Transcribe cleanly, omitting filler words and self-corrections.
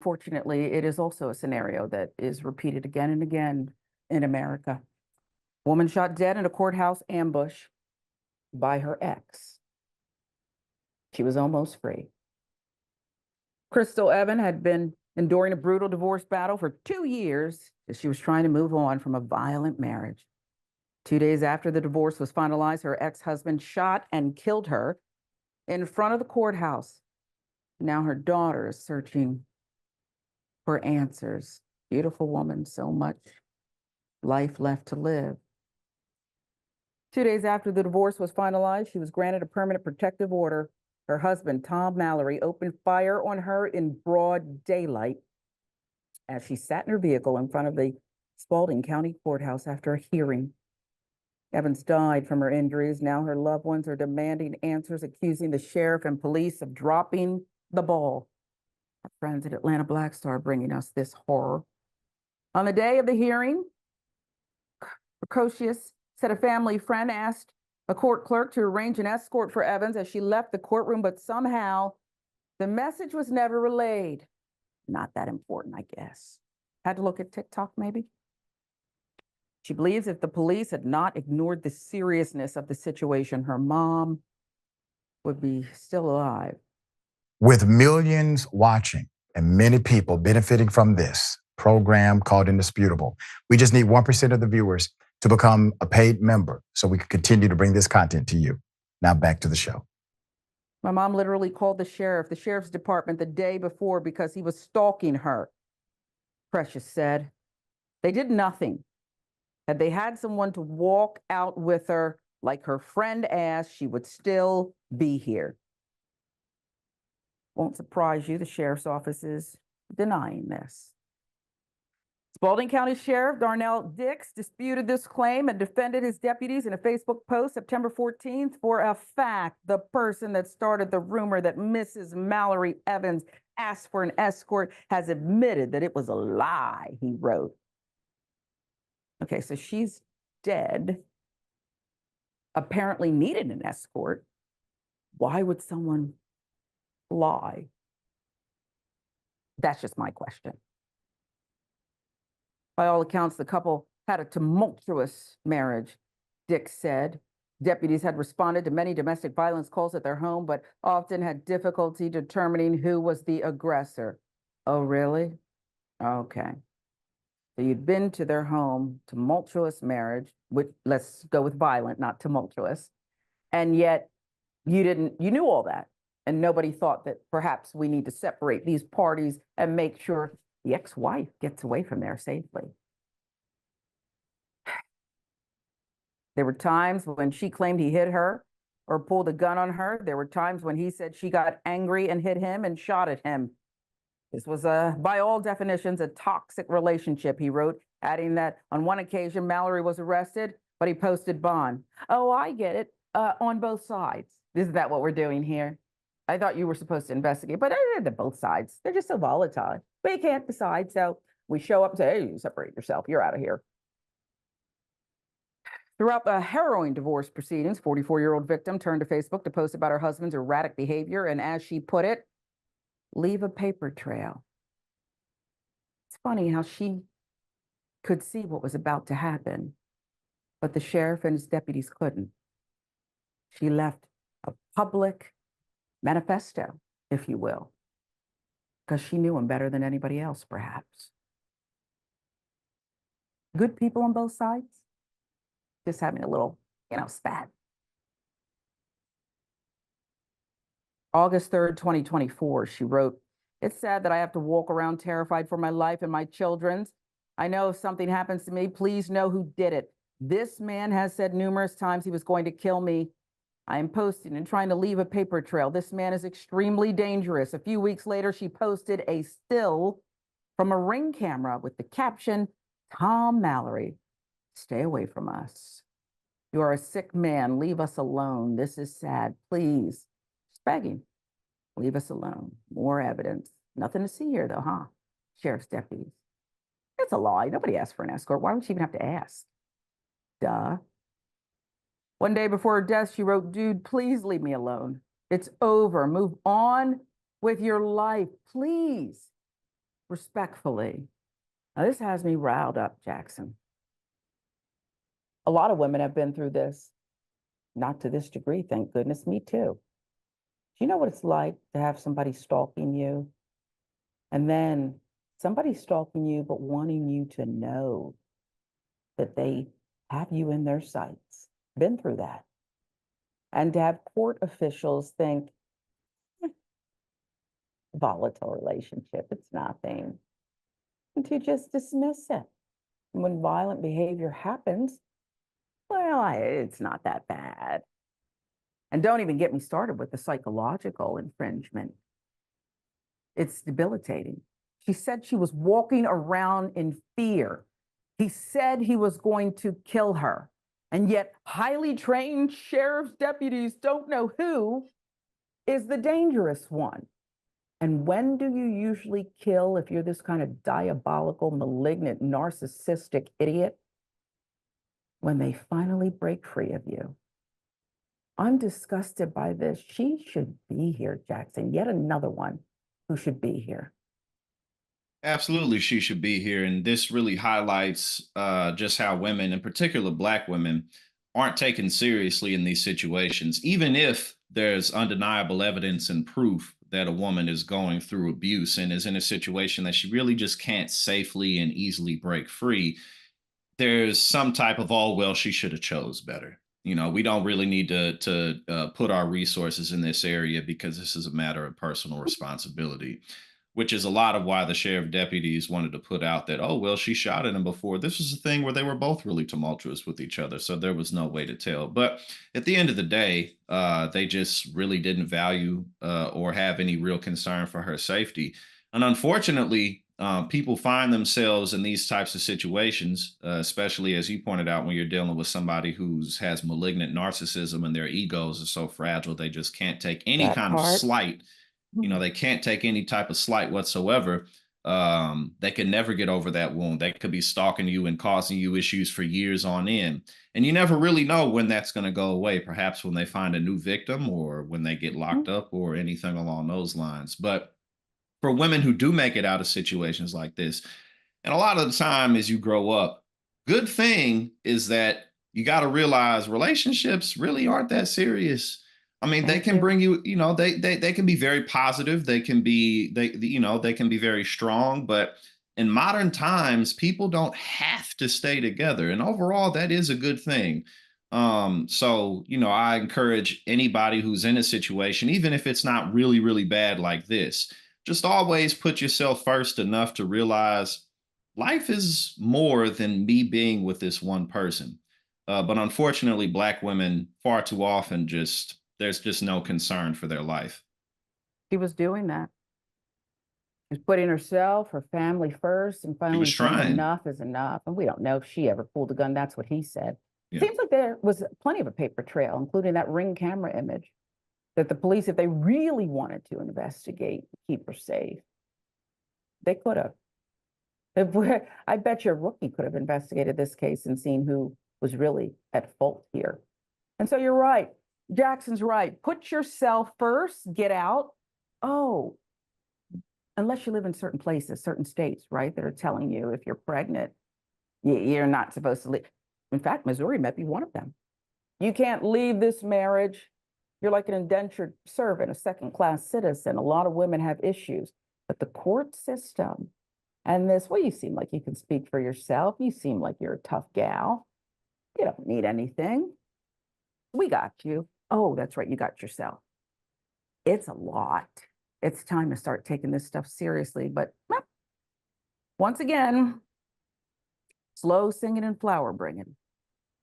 Fortunately, it is also a scenario that is repeated again and again in America. Woman shot dead in a courthouse ambush by her ex. She was almost free. Crystal Evan had been enduring a brutal divorce battle for 2 years as she was trying to move on from a violent marriage. 2 days after the divorce was finalized, her ex-husband shot and killed her in front of the courthouse. Now her daughter is searching for answers. Beautiful woman, so much life left to live. 2 days after the divorce was finalized, she was granted a permanent protective order. Her husband, Tom Mallory, opened fire on her in broad daylight as she sat in her vehicle in front of the Spalding County Courthouse after a hearing. Evans died from her injuries. Now her loved ones are demanding answers, accusing the sheriff and police of dropping the ball. Our friends at Atlanta Black Star are bringing us this horror. On the day of the hearing, Courthouse said a family friend asked a court clerk to arrange an escort for Evans as she left the courtroom, but somehow the message was never relayed. Not that important, I guess. Had to look at TikTok, maybe? She believes if the police had not ignored the seriousness of the situation, her mom would be still alive. With millions watching and many people benefiting from this program called Indisputable, we just need 1% of the viewers to become a paid member so we can continue to bring this content to you. Now back to the show. My mom literally called the sheriff's department the day before because he was stalking her, Precious said. They did nothing. Had they had someone to walk out with her, like her friend asked, she would still be here. Won't surprise you, the sheriff's office is denying this. Spalding County Sheriff Darnell Dix disputed this claim and defended his deputies in a Facebook post September 14th. For a fact, the person that started the rumor that Mrs. Mallory Evans asked for an escort has admitted that it was a lie, he wrote. Okay, so she's dead, apparently needed an escort. Why would someone lie? That's just my question. By all accounts, the couple had a tumultuous marriage, Dick said. Deputies had responded to many domestic violence calls at their home, but often had difficulty determining who was the aggressor. Oh, really? Okay. So you'd been to their home, tumultuous marriage, which, let's go with violent, not tumultuous. And yet you knew all that. And nobody thought that perhaps we need to separate these parties and make sure the ex-wife gets away from there safely. There were times when she claimed he hit her or pulled a gun on her. There were times when he said she got angry and hit him and shot at him. This was, by all definitions, a toxic relationship, he wrote, adding that on one occasion, Mallory was arrested, but he posted bond. Oh, I get it, on both sides. Isn't that what we're doing here? I thought you were supposed to investigate, but they're both sides. They're just so volatile. But you can't decide, so we show up and say, hey, you separate yourself. You're out of here. Throughout the harrowing divorce proceedings, 44-year-old victim turned to Facebook to post about her husband's erratic behavior, and as she put it, leave a paper trail. It's funny how she could see what was about to happen, but the sheriff and his deputies couldn't. She left a public manifesto, if you will, because she knew him better than anybody else, perhaps. Good people on both sides, just having a little, spat. August 3rd, 2024, she wrote, it's sad that I have to walk around terrified for my life and my children's. I know if something happens to me, please know who did it. This man has said numerous times he was going to kill me. I am posting and trying to leave a paper trail. This man is extremely dangerous. A few weeks later, she posted a still from a Ring camera with the caption, Tom Mallory, stay away from us. You are a sick man. Leave us alone. This is sad. Please. Just begging. Leave us alone. More evidence. Nothing to see here, though, huh? Sheriff's deputies. It's a lie. Nobody asked for an escort. Why would she even have to ask? Duh. One day before her death, she wrote, dude, please leave me alone. It's over. Move on with your life, please. respectfully, now this has me riled up, Jackson. A lot of women have been through this, not to this degree, thank goodness, me too. Do you know what it's like to have somebody stalking you? And then somebody stalking you, but wanting you to know that they have you in their sights. Been through that. And to have court officials think, volatile relationship, it's nothing. And to just dismiss it. When violent behavior happens, well, it's not that bad. And don't even get me started with the psychological infringement. It's debilitating. She said she was walking around in fear. He said he was going to kill her. And yet highly trained sheriff's deputies don't know who is the dangerous one. And when do you usually kill if you're this kind of diabolical, malignant, narcissistic idiot? When they finally break free of you. I'm disgusted by this. She should be here, Jackson. Yet another one who should be here. Absolutely, she should be here. And this really highlights just how women, in particular Black women, aren't taken seriously in these situations, even if there's undeniable evidence and proof that a woman is going through abuse and is in a situation that she really just can't safely and easily break free. There's some type of, oh, well, she should have chose better. You know, we don't really need to put our resources in this area because this is a matter of personal responsibility, which is a lot of why the sheriff deputies wanted to put out that, oh, well, she shot at him before. This was a thing where they were both really tumultuous with each other. So there was no way to tell. But at the end of the day, they just really didn't value or have any real concern for her safety. And unfortunately, people find themselves in these types of situations, especially as you pointed out, when you're dealing with somebody has malignant narcissism and their egos are so fragile, they just can't take any That kind of part. slight. You know, they can't take any type of slight whatsoever. They can never get over that wound. They could be stalking you and causing you issues for years on end. And you never really know when that's going to go away, perhaps when they find a new victim or when they get locked up or anything along those lines. But for women who do make it out of situations like this, and a lot of the time as you grow up, good thing is that you got to realize relationships really aren't that serious. I mean, they Thank can you. bring you, you know, they can be very positive. They can be, you know, they can be very strong, but in modern times, people don't have to stay together. And overall, that is a good thing. So, you know, I encourage anybody who's in a situation, even if it's not really, really bad like this, just always put yourself first enough to realize life is more than me being with this one person. But unfortunately, Black women far too often there's just no concern for their life. She was doing that. She was putting herself, her family first, and She was finally saying trying. enough is enough. And we don't know if she ever pulled a gun. That's what he said. Yeah. Seems like there was plenty of a paper trail, including that Ring camera image, that the police, if they really wanted to investigate, keep her safe, they could have. I bet you a rookie could have investigated this case and seen who was really at fault here. And so you're right. Jackson's right. Put yourself first, get out. Oh, unless you live in certain places, certain states, right, that are telling you if you're pregnant, you're not supposed to leave. In fact, Missouri might be one of them. You can't leave this marriage. You're like an indentured servant, a second-class citizen. A lot of women have issues, but the court system and this, well, you seem like you can speak for yourself. You seem like you're a tough gal. You don't need anything. We got you. Oh, that's right. You got yourself. It's a lot. It's time to start taking this stuff seriously. But once again, slow singing and flower bringing.